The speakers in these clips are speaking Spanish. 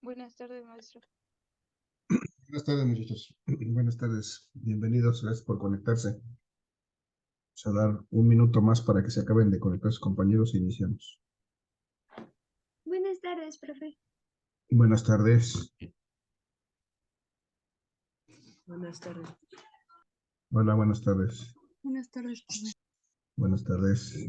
Buenas tardes, maestro. Buenas tardes, muchachos. Buenas tardes. Bienvenidos. Gracias por conectarse. Vamos a dar un minuto más para que se acaben de conectar sus compañeros e iniciamos. Buenas tardes, profe. Buenas tardes. Buenas tardes. Hola, buenas tardes. Buenas tardes, profe. Buenas tardes.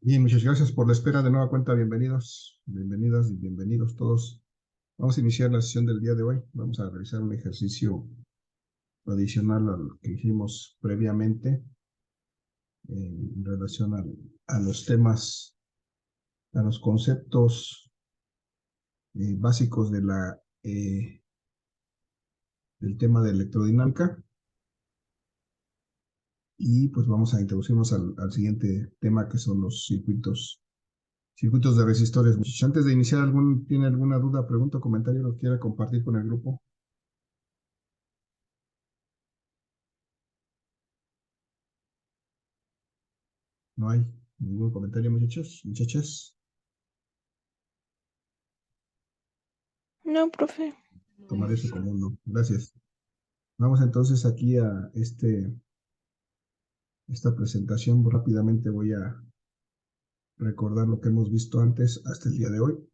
Bien, muchas gracias por la espera. De nueva cuenta, bienvenidos, bienvenidas y bienvenidos todos. Vamos a iniciar la sesión del día de hoy. Vamos a realizar un ejercicio adicional al que hicimos previamente en relación a los temas, a los conceptos básicos de del tema de electrodinámica. Y pues vamos a introducirnos al siguiente tema, que son los circuitos de resistores. Muchachos, antes de iniciar, ¿tiene alguna duda, pregunta o comentario que quiera compartir con el grupo? No hay ningún comentario, muchachos, muchachas. No, profe. Tomaré eso como un no. Gracias. Vamos entonces aquí a esta presentación. Rápidamente voy a recordar lo que hemos visto antes hasta el día de hoy.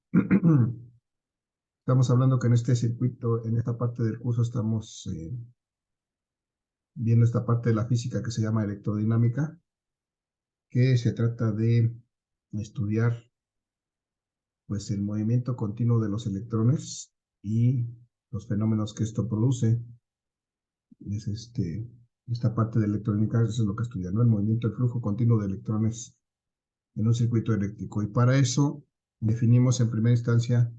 Estamos hablando que en este circuito, en esta parte del curso, estamos viendo esta parte de la física que se llama electrodinámica, que se trata de estudiar pues el movimiento continuo de los electrones y los fenómenos que esto produce. Es esta parte de electrónica, eso es lo que estudia, ¿no? El movimiento, el flujo continuo de electrones en un circuito eléctrico. Y para eso definimos en primera instancia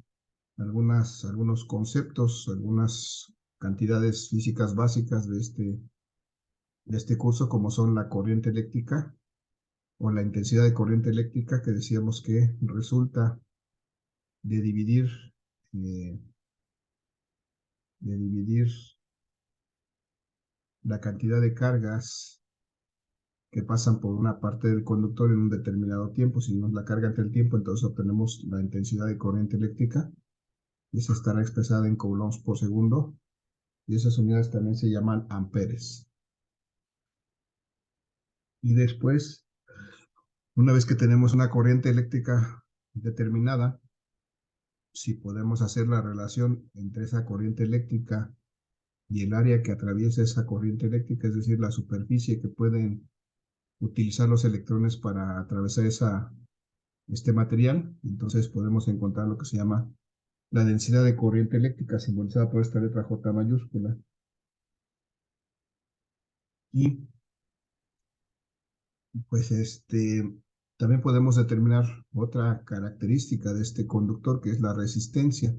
algunos conceptos, algunas cantidades físicas básicas de este curso, como son la corriente eléctrica o la intensidad de corriente eléctrica, que decíamos que resulta de dividir la cantidad de cargas que pasan por una parte del conductor en un determinado tiempo. Si dimos la carga entre el tiempo, entonces obtenemos la intensidad de corriente eléctrica, y esa estará expresada en coulombs por segundo, y esas unidades también se llaman amperes. Y después, una vez que tenemos una corriente eléctrica determinada, si podemos hacer la relación entre esa corriente eléctrica y el área que atraviesa esa corriente eléctrica, es decir, la superficie que pueden utilizar los electrones para atravesar este material, entonces podemos encontrar lo que se llama la densidad de corriente eléctrica, simbolizada por esta letra J mayúscula. Y pues también podemos determinar otra característica de este conductor, que es la resistencia.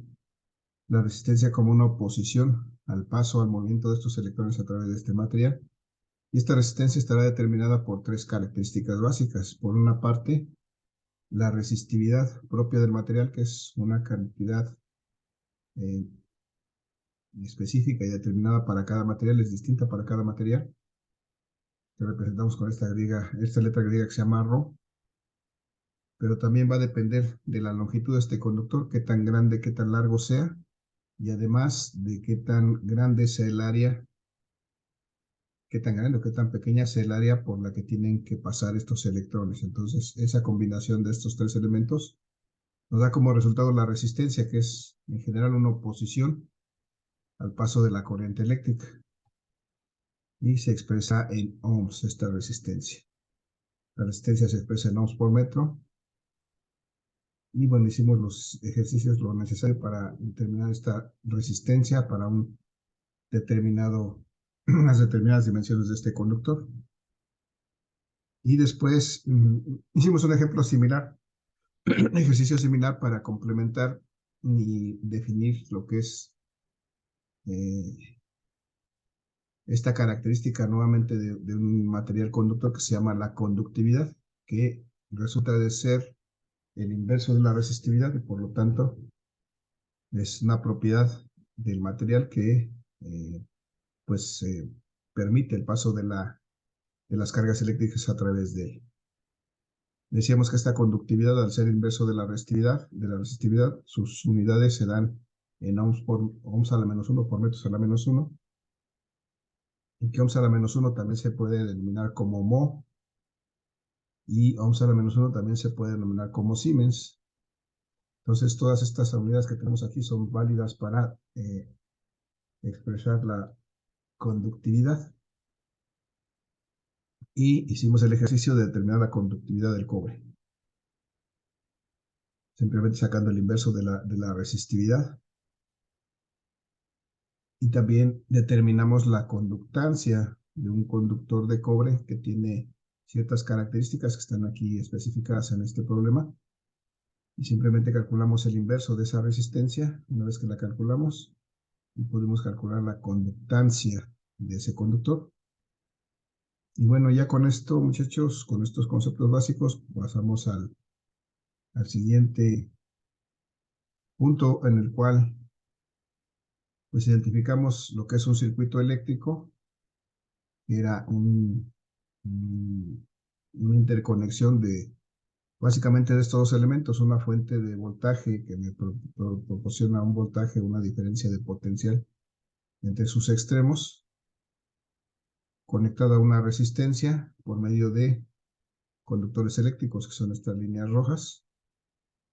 La resistencia como una oposición al paso, al movimiento de estos electrones a través de este material. Y esta resistencia estará determinada por tres características básicas. Por una parte, la resistividad propia del material, que es una cantidad específica y determinada para cada material, es distinta para cada material, que representamos con esta letra griega que se llama ρ. Pero también va a depender de la longitud de este conductor, qué tan grande, qué tan largo sea, y además de qué tan grande sea el área, qué tan grande o qué tan pequeña sea el área por la que tienen que pasar estos electrones. Entonces, esa combinación de estos tres elementos nos da como resultado la resistencia, que es en general una oposición al paso de la corriente eléctrica. Y se expresa en ohms esta resistencia. La resistencia se expresa en ohms por metro. Y bueno, hicimos los ejercicios lo necesario para determinar esta resistencia para un determinado, unas determinadas dimensiones de este conductor. Y después hicimos un ejemplo similar, un ejercicio similar para complementar y definir lo que es esta característica nuevamente de un material conductor que se llama la conductividad, que resulta de ser el inverso de la resistividad y por lo tanto es una propiedad del material que pues permite el paso de las cargas eléctricas a través de él. Decíamos que esta conductividad, al ser inverso de la resistividad, sus unidades se dan en ohms a la menos 1 por metros a la menos 1, y que ohms a la menos 1 también se puede denominar como mho, y ohms a la menos 1 también se puede denominar como Siemens. Entonces, todas estas unidades que tenemos aquí son válidas para expresar la conductividad. Y hicimos el ejercicio de determinar la conductividad del cobre, simplemente sacando el inverso de la resistividad. Y también determinamos la conductancia de un conductor de cobre que tiene ciertas características que están aquí especificadas en este problema. Y simplemente calculamos el inverso de esa resistencia. Una vez que la calculamos, y podemos calcular la conductancia de ese conductor. Y bueno, ya con esto, muchachos, con estos conceptos básicos, pasamos al siguiente punto en el cual pues identificamos lo que es un circuito eléctrico, que era una interconexión de básicamente de estos dos elementos, una fuente de voltaje que me proporciona un voltaje, una diferencia de potencial entre sus extremos, conectada a una resistencia por medio de conductores eléctricos, que son estas líneas rojas.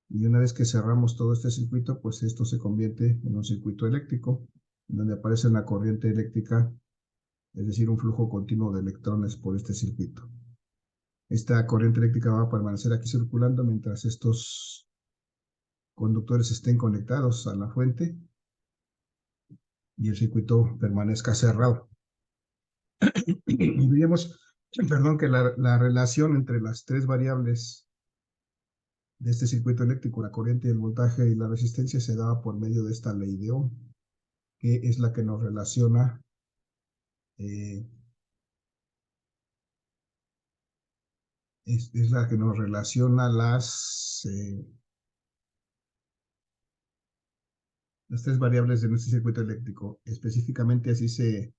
Y una vez que cerramos todo este circuito, pues esto se convierte en un circuito eléctrico, donde aparece una corriente eléctrica, es decir, un flujo continuo de electrones por este circuito. Esta corriente eléctrica va a permanecer aquí circulando mientras estos conductores estén conectados a la fuente y el circuito permanezca cerrado. Y veíamos, perdón, que la relación entre las tres variables de este circuito eléctrico, la corriente, el voltaje y la resistencia, se daba por medio de esta ley de Ohm, que es la que nos relaciona es la que nos relaciona las tres variables de nuestro circuito eléctrico. Específicamente así se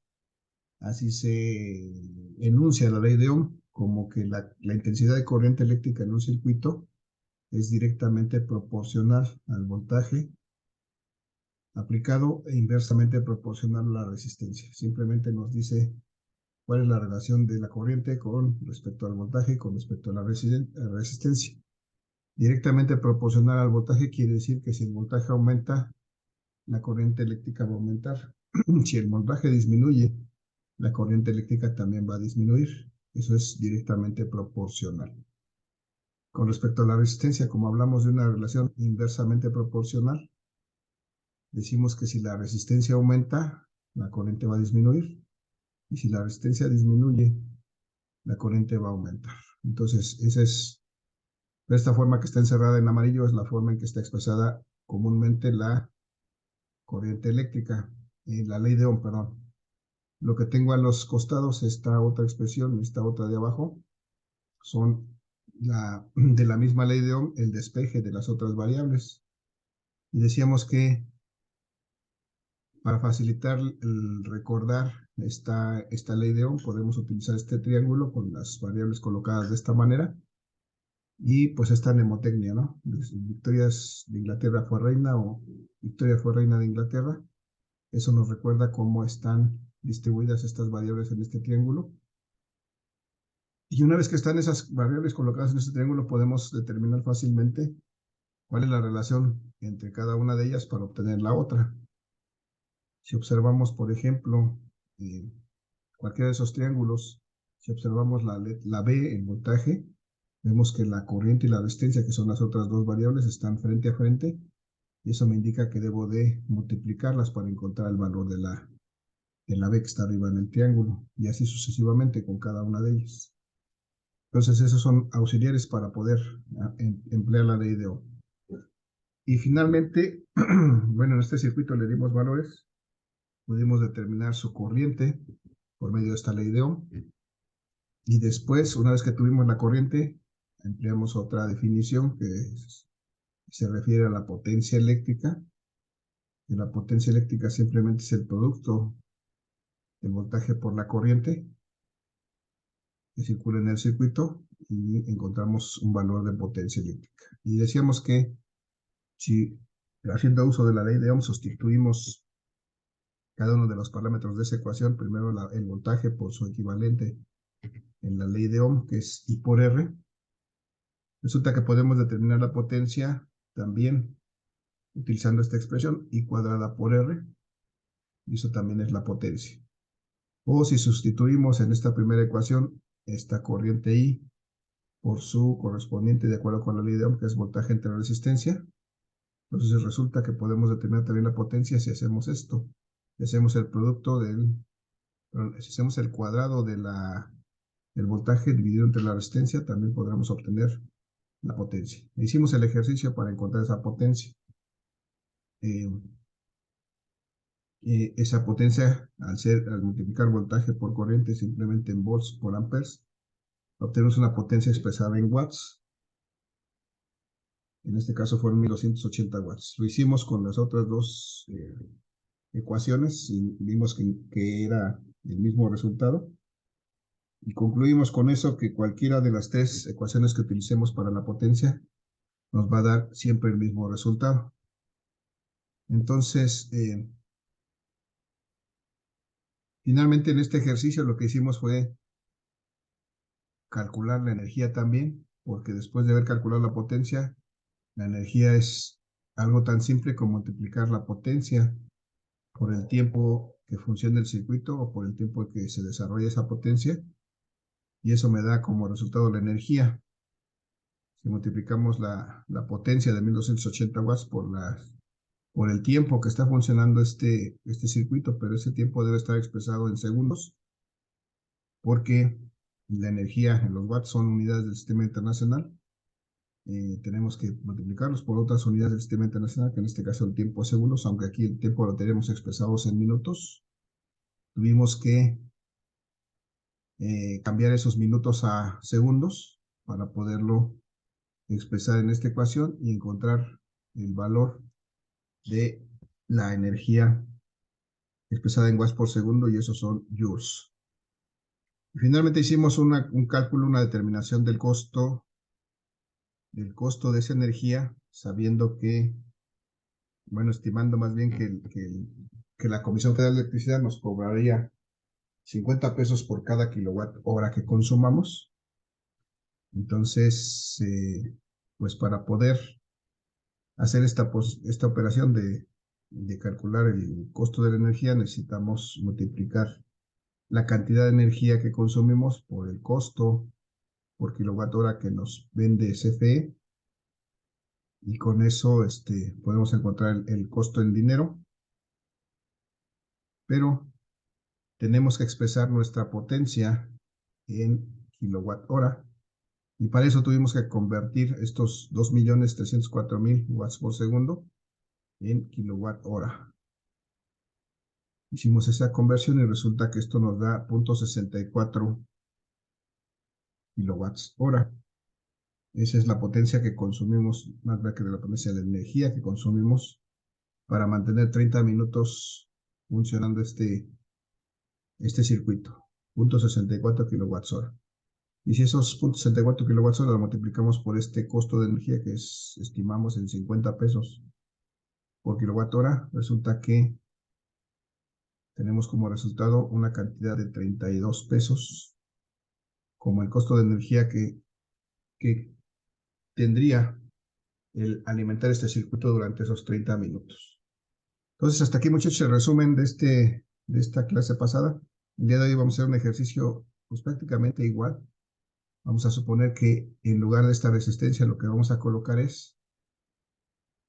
enuncia la ley de Ohm, como que la intensidad de corriente eléctrica en un circuito es directamente proporcional al voltaje aplicado e inversamente proporcional a la resistencia. Simplemente nos dice cuál es la relación de la corriente con respecto al voltaje y con respecto a la resistencia. Directamente proporcional al voltaje quiere decir que si el voltaje aumenta, la corriente eléctrica va a aumentar. Si el voltaje disminuye, la corriente eléctrica también va a disminuir. Eso es directamente proporcional. Con respecto a la resistencia, como hablamos de una relación inversamente proporcional, decimos que si la resistencia aumenta, la corriente va a disminuir. Y si la resistencia disminuye, la corriente va a aumentar. Entonces, esta forma que está encerrada en amarillo es la forma en que está expresada comúnmente la corriente eléctrica, la ley de Ohm, perdón. Lo que tengo a los costados, esta otra expresión, esta otra de abajo, son de la misma ley de Ohm, el despeje de las otras variables. Y decíamos que para facilitar el recordar esta ley de Ohm, podemos utilizar este triángulo con las variables colocadas de esta manera. Y pues esta mnemotecnia, ¿no? Victorias de Inglaterra fue reina, o Victoria fue reina de Inglaterra. Eso nos recuerda cómo están distribuidas estas variables en este triángulo. Y una vez que están esas variables colocadas en este triángulo, podemos determinar fácilmente cuál es la relación entre cada una de ellas para obtener la otra. Si observamos, por ejemplo, cualquiera de esos triángulos, si observamos la B, el voltaje, vemos que la corriente y la resistencia, que son las otras dos variables, están frente a frente, y eso me indica que debo de multiplicarlas para encontrar el valor de la B que está arriba en el triángulo, y así sucesivamente con cada una de ellas. Entonces, esos son auxiliares para poder emplear la ley de Ohm. Y finalmente, bueno, en este circuito le dimos valores, pudimos determinar su corriente por medio de esta ley de Ohm. Y después, una vez que tuvimos la corriente, empleamos otra definición que se refiere a la potencia eléctrica. Y la potencia eléctrica simplemente es el producto del voltaje por la corriente que circula en el circuito y encontramos un valor de potencia eléctrica. Y decíamos que si haciendo uso de la ley de Ohm sustituimos cada uno de los parámetros de esa ecuación, primero el voltaje por su equivalente en la ley de Ohm, que es I por R, resulta que podemos determinar la potencia también utilizando esta expresión, I cuadrada por R, y eso también es la potencia. O si sustituimos en esta primera ecuación esta corriente I por su correspondiente de acuerdo con la ley de Ohm, que es voltaje entre resistencia, entonces resulta que podemos determinar también la potencia si hacemos esto. Si hacemos el producto si hacemos el cuadrado del voltaje dividido entre la resistencia, también podremos obtener la potencia. Hicimos el ejercicio para encontrar esa potencia. Esa potencia, al multiplicar voltaje por corriente simplemente en volts por amperes, obtenemos una potencia expresada en watts. En este caso fueron 1280 watts. Lo hicimos con las otras dos ecuaciones y vimos que era el mismo resultado. Y concluimos con eso que cualquiera de las tres ecuaciones que utilicemos para la potencia nos va a dar siempre el mismo resultado. Entonces, finalmente en este ejercicio lo que hicimos fue calcular la energía también, porque después de haber calculado la potencia, la energía es algo tan simple como multiplicar la potencia por el tiempo que funciona el circuito o por el tiempo que se desarrolla esa potencia, y eso me da como resultado la energía. Si multiplicamos la potencia de 1280 watts por el tiempo que está funcionando este circuito, pero ese tiempo debe estar expresado en segundos, porque la energía en los watts son unidades del sistema internacional. Tenemos que multiplicarlos por otras unidades del sistema internacional, que en este caso el tiempo es segundos, aunque aquí el tiempo lo tenemos expresados en minutos. Tuvimos que cambiar esos minutos a segundos para poderlo expresar en esta ecuación y encontrar el valor de la energía expresada en watts por segundo, y esos son joules. Y finalmente hicimos un cálculo, una determinación del costo de esa energía, sabiendo que, bueno, estimando más bien que la Comisión Federal de Electricidad nos cobraría 50 pesos por cada kilowatt hora que consumamos. Entonces, pues para poder hacer esta operación de calcular el costo de la energía, necesitamos multiplicar la cantidad de energía que consumimos por el costo por kilowatt hora que nos vende CFE, y con eso podemos encontrar el costo en dinero, pero tenemos que expresar nuestra potencia en kilowatt hora, y para eso tuvimos que convertir estos 2.304.000 watts por segundo en kilowatt hora. Hicimos esa conversión y resulta que esto nos da 0.64 kilowatts hora. Esa es la potencia que consumimos, más bien que de la potencia de la energía que consumimos para mantener 30 minutos funcionando este circuito, 0.64 kilowatts hora. Y si esos 0.64 kilowatts hora lo multiplicamos por este costo de energía que estimamos en 50 pesos por kilowatt hora, resulta que tenemos como resultado una cantidad de 32 pesos como el costo de energía que tendría el alimentar este circuito durante esos 30 minutos. Entonces, hasta aquí, muchachos, el resumen de esta clase pasada. El día de hoy vamos a hacer un ejercicio pues prácticamente igual. Vamos a suponer que en lugar de esta resistencia lo que vamos a colocar es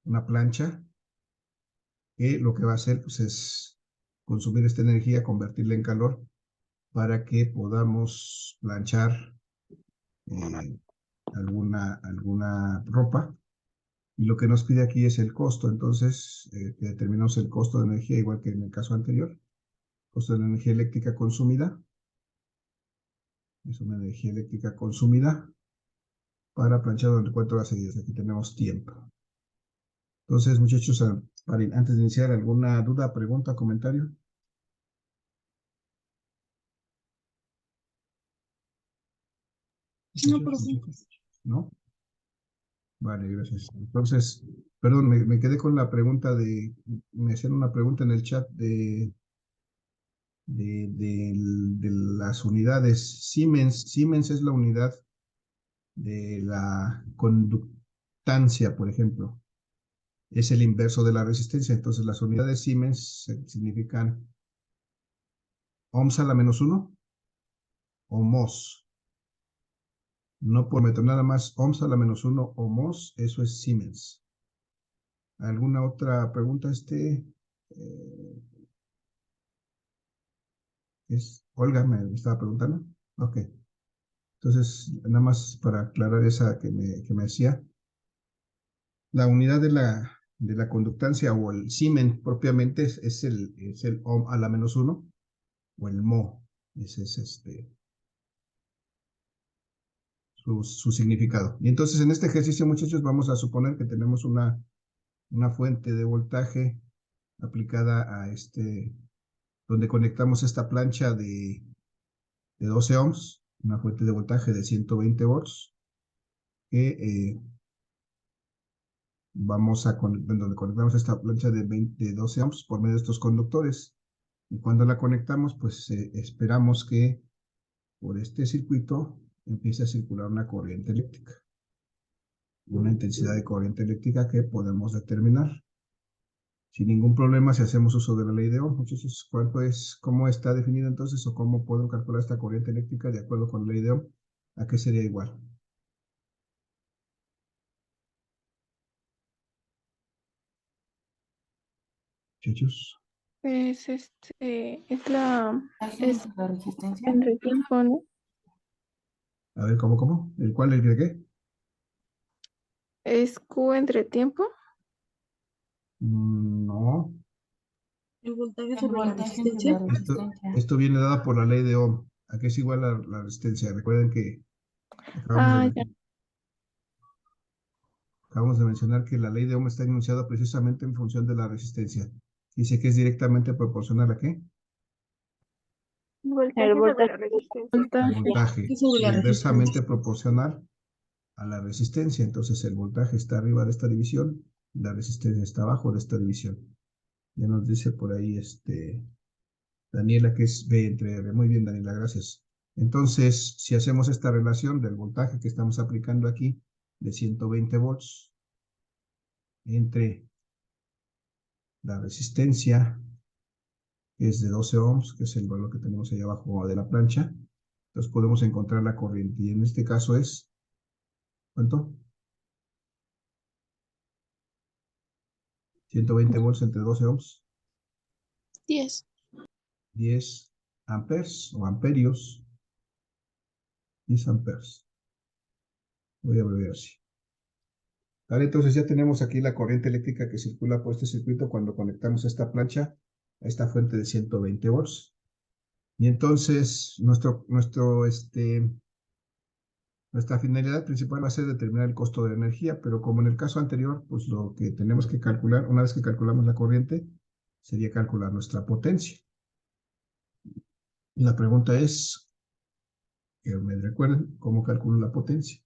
una plancha que lo que va a hacer pues, es consumir esta energía, convertirla en calor para que podamos planchar alguna ropa. Y lo que nos pide aquí es el costo. Entonces, determinamos el costo de energía igual que en el caso anterior. Costo de la energía eléctrica consumida. Es una energía eléctrica consumida para planchar durante 4 horas seguidas. Aquí tenemos tiempo. Entonces, muchachos, antes de iniciar, ¿alguna duda, pregunta, comentario? No, profe. ¿No? Vale, gracias. Entonces, perdón, me quedé con la pregunta me hacían una pregunta en el chat de las unidades. Siemens es la unidad de la conductancia, por ejemplo. Es el inverso de la resistencia. Entonces, las unidades Siemens significan ohms a la -1 o mos. No por metro, nada más ohms a la -1 o mos, eso es Siemens. ¿Alguna otra pregunta? Olga me estaba preguntando. Ok. Entonces, nada más para aclarar esa que me decía. La unidad de la conductancia o el Siemens propiamente es el ohm a la -1 o el mo. Ese es su significado. Y entonces en este ejercicio, muchachos, vamos a suponer que tenemos una fuente de voltaje aplicada a donde conectamos esta plancha de 12 ohms, una fuente de voltaje de 120 volts, que donde conectamos esta plancha de 12 ohms por medio de estos conductores. Y cuando la conectamos, pues esperamos que por este circuito empiece a circular una corriente eléctrica. Una intensidad de corriente eléctrica que podemos determinar sin ningún problema si hacemos uso de la ley de Ohm. Muchachos, ¿cómo está definido entonces o cómo puedo calcular esta corriente eléctrica de acuerdo con la ley de Ohm? ¿A qué sería igual? Muchachos. Es es la resistencia. entre tiempo, ¿no? A ver, ¿cómo? ¿El cuál, el de qué? Es Q entre tiempo. No. El voltaje sobre la resistencia. Esto viene dado por la ley de Ohm. ¿A qué es igual la resistencia? Recuerden que Ya. acabamos de mencionar que la ley de Ohm está enunciada precisamente en función de la resistencia. Dice que es directamente proporcional ¿a qué? El voltaje sobre la resistencia. Al voltaje. Y sobre la Inversamente proporcional a la resistencia. Entonces el voltaje está arriba de esta división, la resistencia está abajo de esta división. Ya nos dice por ahí Daniela que es B entre R. Muy bien, Daniela, gracias. Entonces, si hacemos esta relación del voltaje que estamos aplicando aquí de 120 volts entre la resistencia, que es de 12 ohms, que es el valor que tenemos ahí abajo de la plancha, entonces podemos encontrar la corriente. Y en este caso es, ¿cuánto? 120 volts entre 12 ohms. 10. 10 amperes o amperios. 10 amperes. Voy a abreviar así. Vale, entonces ya tenemos aquí la corriente eléctrica que circula por este circuito cuando conectamos esta plancha a esta fuente de 120 volts. Y entonces nuestra finalidad principal va a ser determinar el costo de la energía, pero como en el caso anterior, pues lo que tenemos que calcular, una vez que calculamos la corriente, sería calcular nuestra potencia. Y la pregunta es, que me recuerden, ¿cómo calculo la potencia?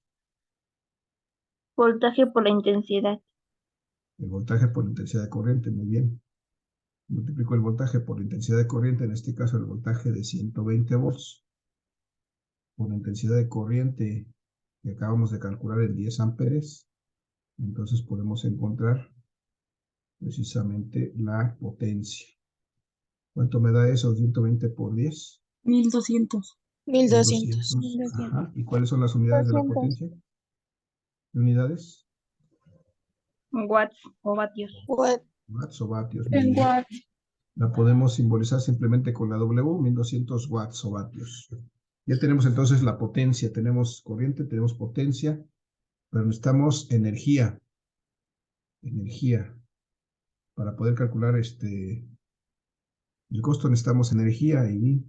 Voltaje por la intensidad. El voltaje por intensidad de corriente, muy bien. Multiplico el voltaje por la intensidad de corriente, en este caso el voltaje de 120 volts, por la intensidad de corriente que acabamos de calcular en 10 amperes. Entonces podemos encontrar precisamente la potencia. ¿Cuánto me da eso? 120 por 10. 1200. 1200. 1200. Ajá. ¿Y cuáles son las unidades de la 200. potencia? ¿Unidades? Watts o vatios. Watt. Watts o vatios. Muy En bien. watt. La podemos simbolizar simplemente con la W, 1200 watts o vatios. Ya tenemos entonces la potencia. Tenemos corriente, tenemos potencia, pero necesitamos energía. Energía. Para poder calcular el costo necesitamos energía y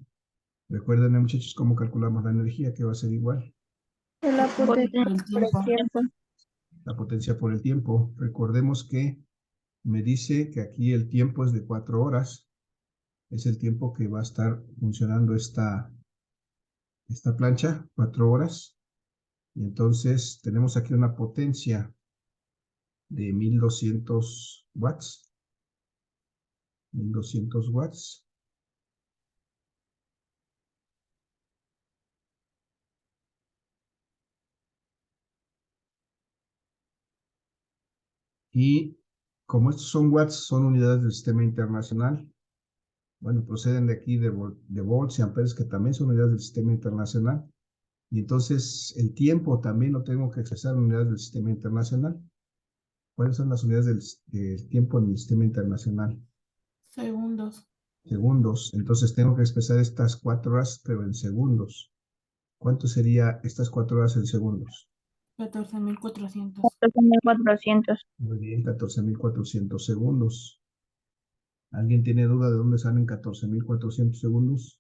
recuerden, muchachos, cómo calculamos la energía, que va a ser igual. La potencia El por el tiempo. tiempo. La potencia por el tiempo. Recordemos que me dice que aquí el tiempo es de 4 horas. Es el tiempo que va a estar funcionando esta plancha, 4 horas. Y entonces tenemos aquí una potencia de 1200 watts. 1200 watts. Y como estos son watts, son unidades del sistema internacional. Bueno, proceden de aquí de volts y amperes, que también son unidades del sistema internacional. Y entonces el tiempo también lo tengo que expresar en unidades del sistema internacional. ¿Cuáles son las unidades del tiempo en el sistema internacional? Segundos. Segundos. Entonces tengo que expresar estas 4 horas, pero en segundos. ¿Cuánto sería estas 4 horas en segundos? 14.400. 14.400. Muy bien, 14.400 segundos. ¿Alguien tiene duda de dónde salen 14.400 segundos?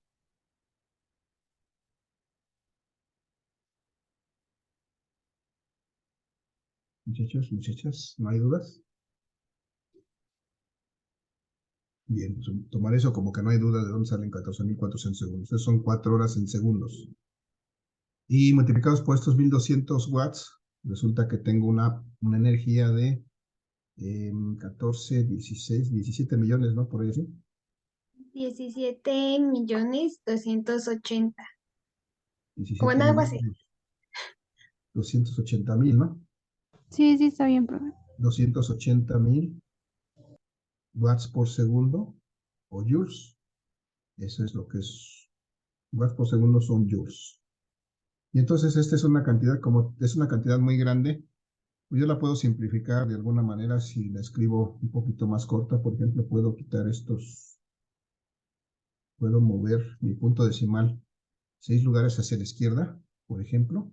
Muchachos, muchachas, ¿no hay dudas? Bien, pues, tomar eso como que no hay duda de dónde salen 14.400 segundos. Estas son 4 horas en segundos. Y multiplicados por estos 1200 watts, resulta que tengo una energía de 14, 16, 17 millones, ¿no? Por ahí así. 17.280.000. 17 Bueno, algo así. millones, 280.000, ¿no? Sí, sí, está bien, profe. 280.000 watts por segundo o joules. Eso es lo que es. Watts por segundo son joules. Y entonces esta es una cantidad, como es una cantidad muy grande, pues yo la puedo simplificar de alguna manera si la escribo un poquito más corta. Por ejemplo, puedo quitar estos, puedo mover mi punto decimal 6 lugares hacia la izquierda, por ejemplo.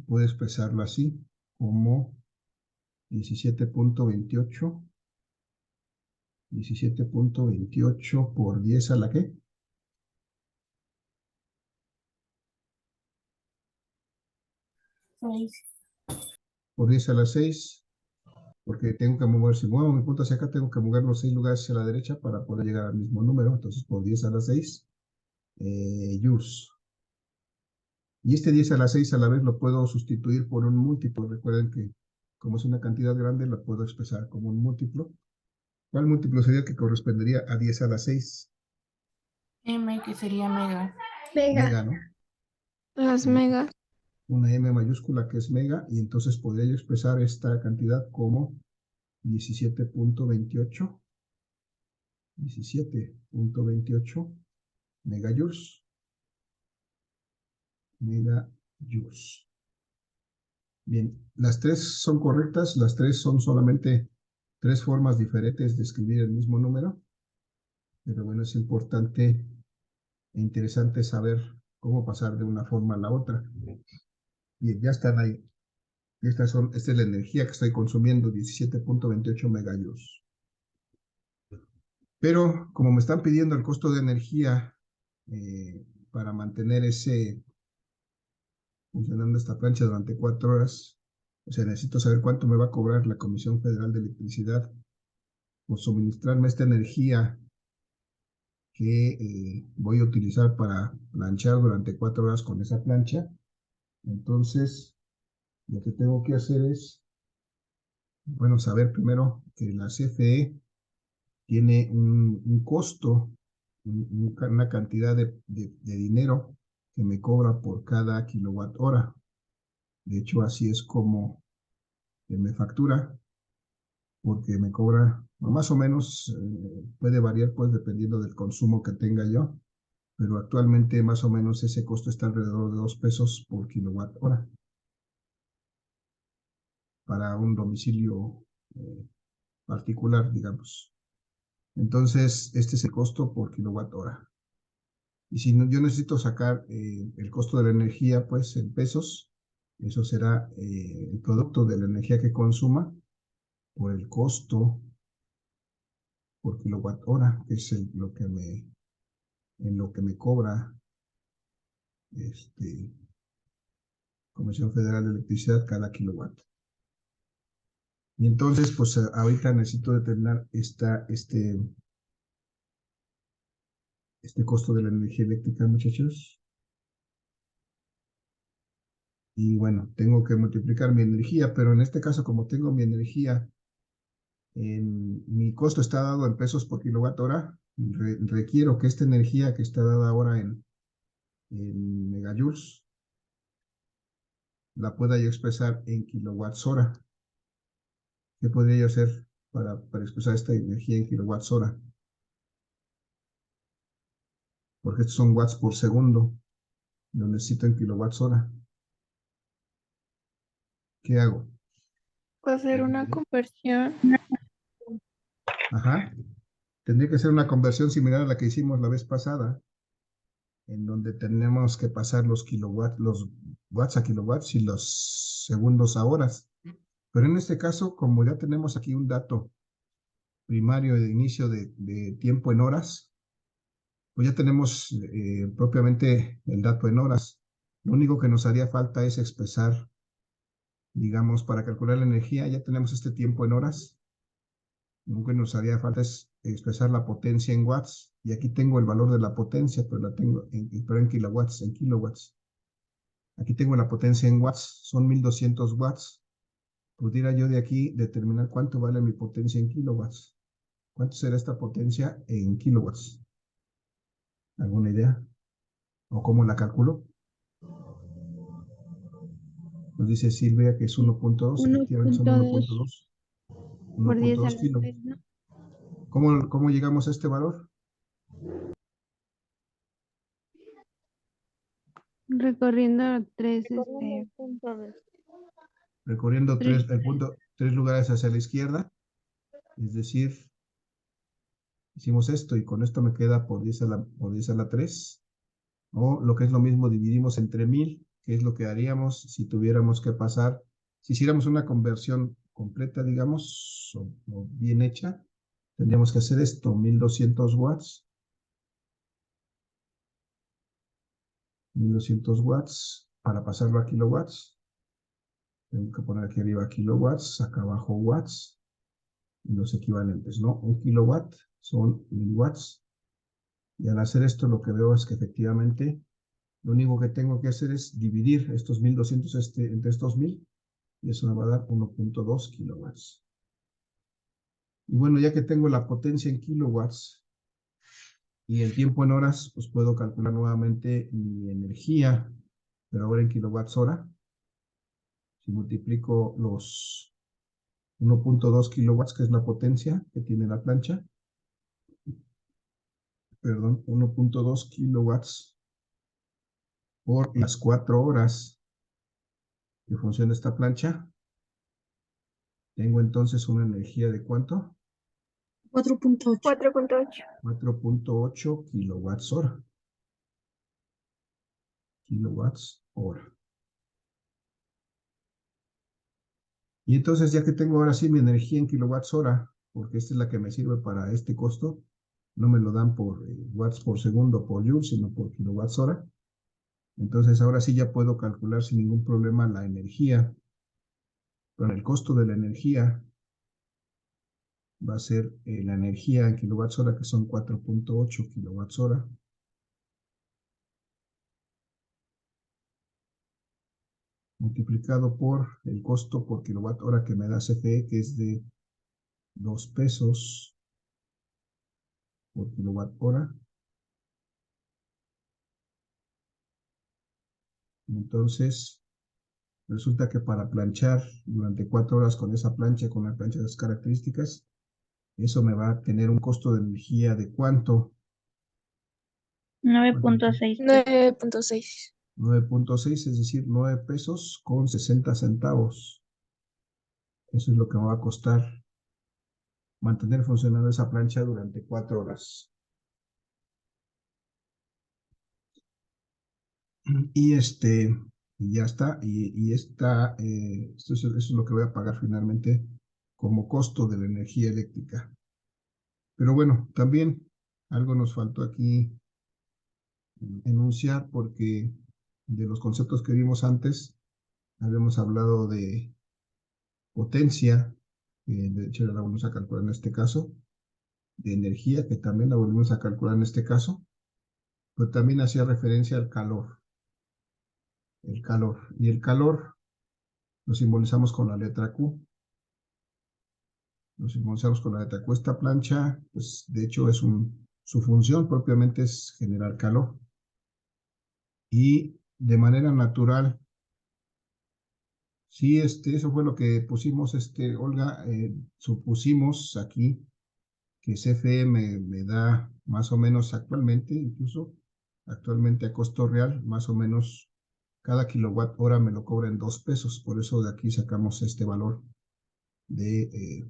Puedo expresarlo así como 17.28. 17.28 por 10 a la ¿qué? 6. Por 10 a la 6, porque tengo que mover, si muevo mi punto hacia acá, tengo que mover los 6 lugares hacia la derecha para poder llegar al mismo número. Entonces, por 10 a la 6, joules. Y este 10 a la 6 a la vez lo puedo sustituir por un múltiplo. Recuerden que como es una cantidad grande, la puedo expresar como un múltiplo. ¿Cuál múltiplo sería el que correspondería a 10 a la 6? M, que sería mega. Mega, ¿no? Las megas. Una M mayúscula que es mega, y entonces podría yo expresar esta cantidad como 17.28 megajoules. Megajoules. Bien, las tres son correctas, las tres son solamente 3 formas diferentes de escribir el mismo número, pero bueno, es importante e interesante saber cómo pasar de una forma a la otra. Bien, ya están ahí. Esta es la energía que estoy consumiendo, 17.28 megajoules. Pero como me están pidiendo el costo de energía para mantener funcionando esta plancha durante 4 horas, o sea, necesito saber cuánto me va a cobrar la Comisión Federal de Electricidad por suministrarme esta energía que voy a utilizar para planchar durante 4 horas con esa plancha. Entonces, lo que tengo que hacer es bueno saber primero que la CFE tiene un costo, una cantidad de dinero que me cobra por cada kilowatt hora. De hecho, así es como me factura, porque me cobra más o menos, puede variar pues dependiendo del consumo que tenga yo, pero actualmente más o menos ese costo está alrededor de 2 pesos por kilowatt hora para un domicilio particular, digamos. Entonces, este es el costo por kilowatt hora. Y si yo necesito sacar el costo de la energía, pues en pesos, eso será el producto de la energía que consuma por el costo por kilowatt hora, que es en lo que me cobra Comisión Federal de Electricidad cada kilowatt. Y entonces, pues ahorita necesito determinar este costo de la energía eléctrica, muchachos. Y bueno, tengo que multiplicar mi energía, pero en este caso, como tengo mi energía, mi costo está dado en pesos por kilowatt hora, requiero que esta energía que está dada ahora en megajoules, la pueda yo expresar en kilowatts hora. ¿Qué podría yo hacer para expresar esta energía en kilowatts hora? Porque estos son watts por segundo, lo necesito en kilowatts hora. ¿Qué hago? Puede hacer una conversión. Ajá. Tendría que ser una conversión similar a la que hicimos la vez pasada, en donde tenemos que pasar los watts a kilowatts y los segundos a horas. Pero en este caso, como ya tenemos aquí un dato primario de inicio de tiempo en horas, pues ya tenemos propiamente el dato en horas. Lo único que nos haría falta es expresar, digamos, para calcular la energía, ya tenemos este tiempo en horas. Lo único que nos haría falta es expresar la potencia en watts. Y aquí tengo el valor de la potencia, pero la tengo pero en kilowatts, en kilowatts. Aquí tengo la potencia en watts, son 1200 watts. Pudiera yo de aquí determinar cuánto vale mi potencia en kilowatts. ¿Cuánto será esta potencia en kilowatts? ¿Alguna idea? ¿O cómo la calculo? Nos dice Silvia que es 1.2, efectivamente son 1.2. 1.2 por 10 a 1.2 la kilos. 3, ¿no? ¿Cómo llegamos a este valor? Recorriendo 3, Recorriendo tres. tres lugares hacia la izquierda. Es decir, hicimos esto y con esto me queda por 10 a la 3. O lo que es lo mismo, dividimos entre 1000, que es lo que haríamos si tuviéramos que pasar, si hiciéramos una conversión completa, digamos, o bien hecha, tendríamos que hacer esto, 1200 watts. 1200 watts para pasarlo a kilowatts. Tengo que poner aquí arriba kilowatts, acá abajo watts, y los equivalentes, ¿no? Un kilowatt son 1000 watts. Y al hacer esto lo que veo es que efectivamente lo único que tengo que hacer es dividir estos 1200 entre estos 1000 y eso me va a dar 1.2 kilowatts. Y bueno, ya que tengo la potencia en kilowatts y el tiempo en horas, pues puedo calcular nuevamente mi energía, pero ahora en kilowatts hora. Si multiplico los 1.2 kilowatts, que es la potencia que tiene la plancha, perdón, 1.2 kilowatts por las 4 horas que funciona esta plancha, tengo entonces una energía de ¿cuánto? 4.8. 4.8 kilowatts hora. Kilowatts hora. Y entonces, ya que tengo ahora sí mi energía en kilowatts hora, porque esta es la que me sirve para este costo, no me lo dan por watts por segundo, por joule, sino por kilowatts hora. Entonces, ahora sí ya puedo calcular sin ningún problema la energía. Pero el costo de la energía va a ser la energía en kilowatts hora, que son 4.8 kilowatts hora. multiplicado por el costo por kilowatt hora que me da CFE, que es de 2 pesos por kilowatt hora. Entonces, resulta que para planchar durante 4 horas con esa plancha, con la plancha de las características, eso me va a tener un costo de energía de ¿cuánto? 9.6. 9.6. 9.6, es decir, 9 pesos con 60 centavos. Eso es lo que me va a costar mantener funcionando esa plancha durante 4 horas. Y ya está. Y esto es lo que voy a pagar finalmente como costo de la energía eléctrica. Pero bueno, también algo nos faltó aquí enunciar, porque de los conceptos que vimos antes, habíamos hablado de potencia, que de hecho la volvemos a calcular en este caso, de energía, que también la volvemos a calcular en este caso, pero también hacía referencia al calor. El calor. Y el calor lo simbolizamos con la letra Q. Lo simbolizamos con la letra Q. Esta plancha, pues de hecho su función propiamente es generar calor. Y de manera natural, sí, eso fue lo que pusimos, Olga, supusimos aquí que CFE me da más o menos actualmente, incluso actualmente a costo real, más o menos cada kilowatt hora me lo cobra en 2 pesos. Por eso de aquí sacamos este valor de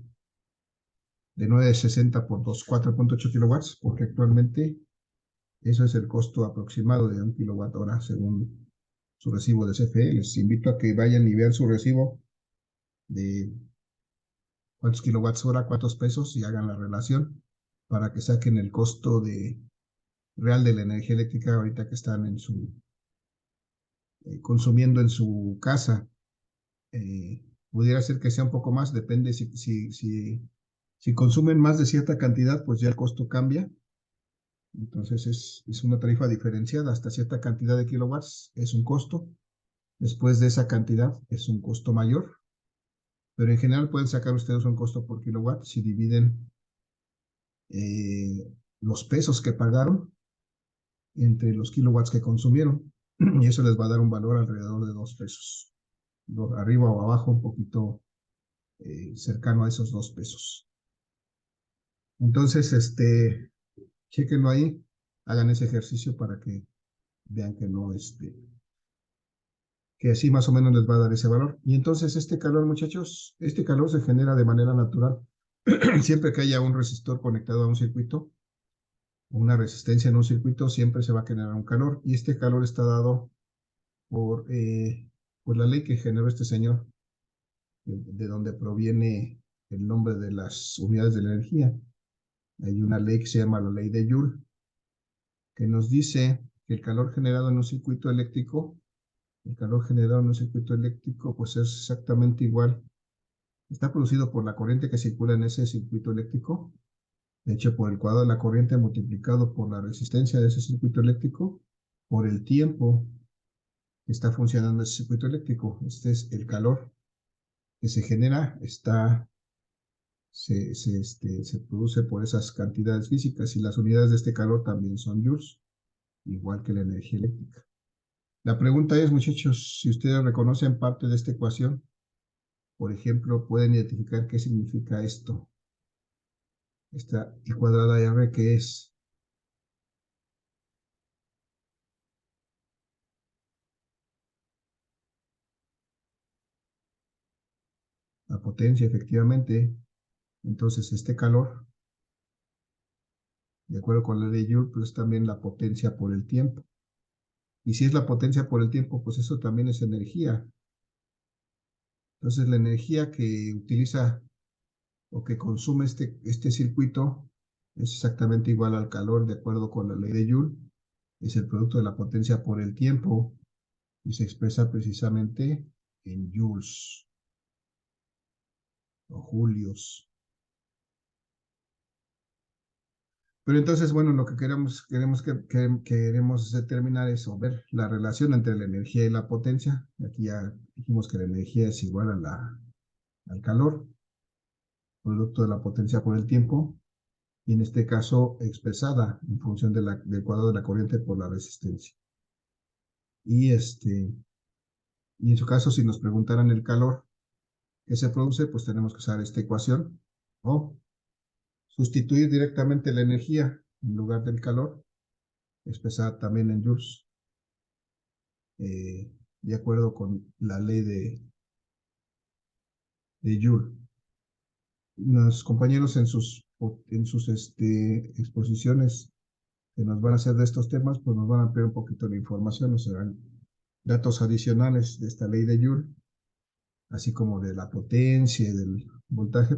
9.60 por 2, 4.8 kilowatts, porque actualmente eso es el costo aproximado de un kilowatt hora según su recibo de CFE. Les invito a que vayan y vean su recibo de cuántos kilowatts hora, cuántos pesos, y hagan la relación para que saquen el costo real de la energía eléctrica ahorita que están consumiendo en su casa. Pudiera ser que sea un poco más, depende si consumen más de cierta cantidad, pues ya el costo cambia. Entonces es una tarifa diferenciada. Hasta cierta cantidad de kilowatts es un costo. Después de esa cantidad es un costo mayor. Pero en general pueden sacar ustedes un costo por kilowatt si dividen los pesos que pagaron entre los kilowatts que consumieron. Y eso les va a dar un valor alrededor de 2 pesos. Arriba o abajo, un poquito cercano a esos 2 pesos. Entonces, chéquenlo ahí, hagan ese ejercicio para que vean que no, que así más o menos les va a dar ese valor. Y entonces este calor, muchachos, este calor se genera de manera natural. Siempre que haya un resistor conectado a un circuito, una resistencia en un circuito, siempre se va a generar un calor. Y este calor está dado por la ley que generó este señor, de donde proviene el nombre de las unidades de la energía. Hay una ley que se llama la ley de Joule, que nos dice que el calor generado en un circuito eléctrico, pues es exactamente igual. Está producido por la corriente que circula en ese circuito eléctrico, de hecho por el cuadrado de la corriente multiplicado por la resistencia de ese circuito eléctrico, por el tiempo que está funcionando ese circuito eléctrico. Este es el calor que se genera, se produce por esas cantidades físicas, y las unidades de este calor también son joules, igual que la energía eléctrica. La pregunta es, muchachos, si ustedes reconocen parte de esta ecuación, por ejemplo, pueden identificar qué significa esto. Esta I cuadrada R, ¿qué es? La potencia, efectivamente. Entonces, este calor, de acuerdo con la ley de Joule, pues también la potencia por el tiempo. Y si es la potencia por el tiempo, pues eso también es energía. Entonces, la energía que utiliza o que consume este circuito es exactamente igual al calor, de acuerdo con la ley de Joule. Es el producto de la potencia por el tiempo y se expresa precisamente en joules o julios. Pero entonces, bueno, lo que queremos determinar es o ver la relación entre la energía y la potencia. Aquí ya dijimos que la energía es igual al calor, producto de la potencia por el tiempo, y en este caso expresada en función del cuadrado de la corriente por la resistencia. Y en su caso, si nos preguntaran el calor que se produce, pues tenemos que usar esta ecuación o sustituir directamente la energía en lugar del calor, expresada también en joules, de acuerdo con la ley de Joule. Los compañeros en sus exposiciones que nos van a hacer de estos temas, pues nos van a ampliar un poquito la información, nos serán datos adicionales de esta ley de Joule, así como de la potencia y del voltaje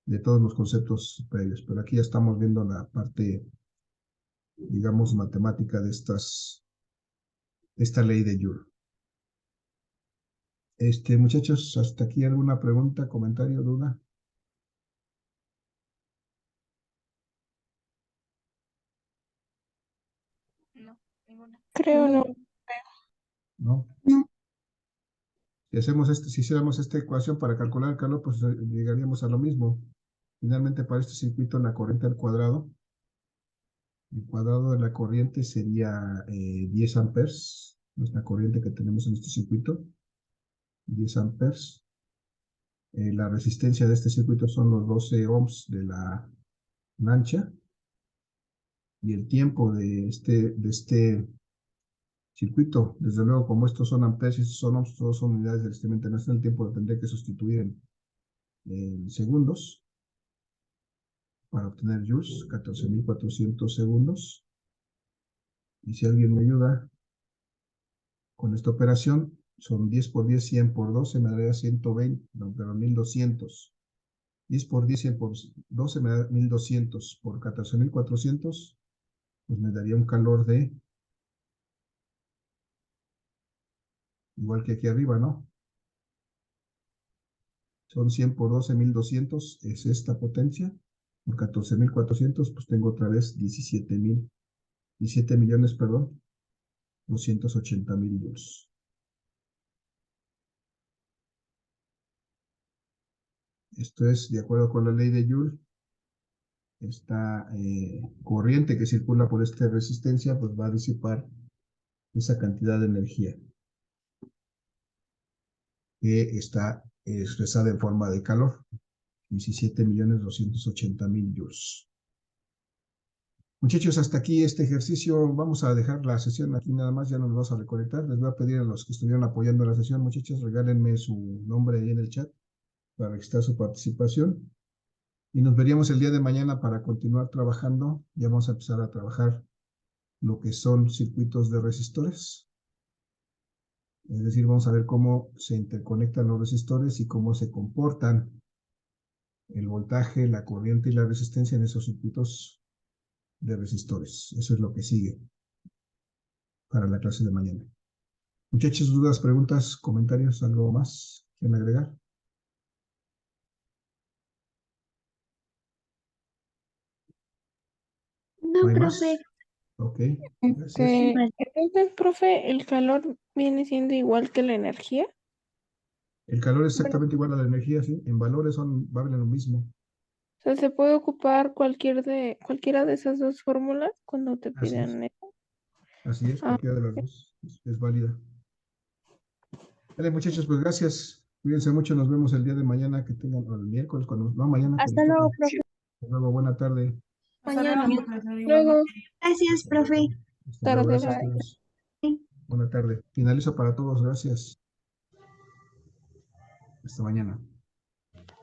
de todos los conceptos previos. Pero aquí ya estamos viendo la parte, digamos, matemática de esta ley de Joule. Muchachos, hasta aquí alguna pregunta, comentario, duda. Creo no. ¿No? No. Si hiciéramos esta ecuación para calcular el calor, pues llegaríamos a lo mismo. Finalmente, para este circuito, la corriente al cuadrado, el cuadrado de la corriente sería 10 amperes, nuestra corriente que tenemos en este circuito, 10 amperes. La resistencia de este circuito son los 12 ohms de la mancha, y el tiempo de este circuito, desde luego, como estos son amperes y estos son ohms, todos son unidades del sistema internacional, el tiempo lo tendría que sustituir en segundos para obtener joules, 14.400 segundos. Y si alguien me ayuda con esta operación, son 10 por 10, 100 por 12, me daría 120, no, pero 1200. 10 por 10, 100 por 12 me da 1200 por 14.400, pues me daría un calor de, igual que aquí arriba, ¿no? Son 100 por 12, 1200, es esta potencia. Por 14.400, pues tengo otra vez 17 millones, perdón, 280.000 joules. Esto es de acuerdo con la ley de Joule. Esta corriente que circula por esta resistencia, pues va a disipar esa cantidad de energía que está expresada en forma de calor, 17.280.000 joules. Muchachos, hasta aquí este ejercicio. Vamos a dejar la sesión aquí nada más, ya nos vamos a reconectar. Les voy a pedir a los que estuvieron apoyando la sesión, muchachos, regálenme su nombre ahí en el chat para registrar su participación. Y nos veríamos el día de mañana para continuar trabajando. Ya vamos a empezar a trabajar lo que son circuitos de resistores. Es decir, vamos a ver cómo se interconectan los resistores y cómo se comportan el voltaje, la corriente y la resistencia en esos circuitos de resistores. Eso es lo que sigue para la clase de mañana. Muchachos, dudas, preguntas, comentarios, algo más quieren agregar. No, ¿No hay profe. más? Ok, gracias. Entonces, profe, ¿el calor viene siendo igual que la energía? El calor es exactamente igual a la energía, ¿sí? En valores valen lo mismo. O sea, ¿se puede ocupar cualquiera de esas dos fórmulas cuando te Así es. pidan eso? Así es, Ah, cualquiera de las dos es válida. Vale, muchachos, pues gracias. Cuídense mucho, nos vemos el día de mañana, que tengan, o el miércoles, no, mañana. Hasta luego, profe. Hasta luego, buena tarde. Hasta mañana. luego, profesor, Luego, igualmente. Gracias, profe. Hasta luego, tarde, gracias a bye. todos. Buena tarde. Finalizo para todos, gracias. Hasta mañana.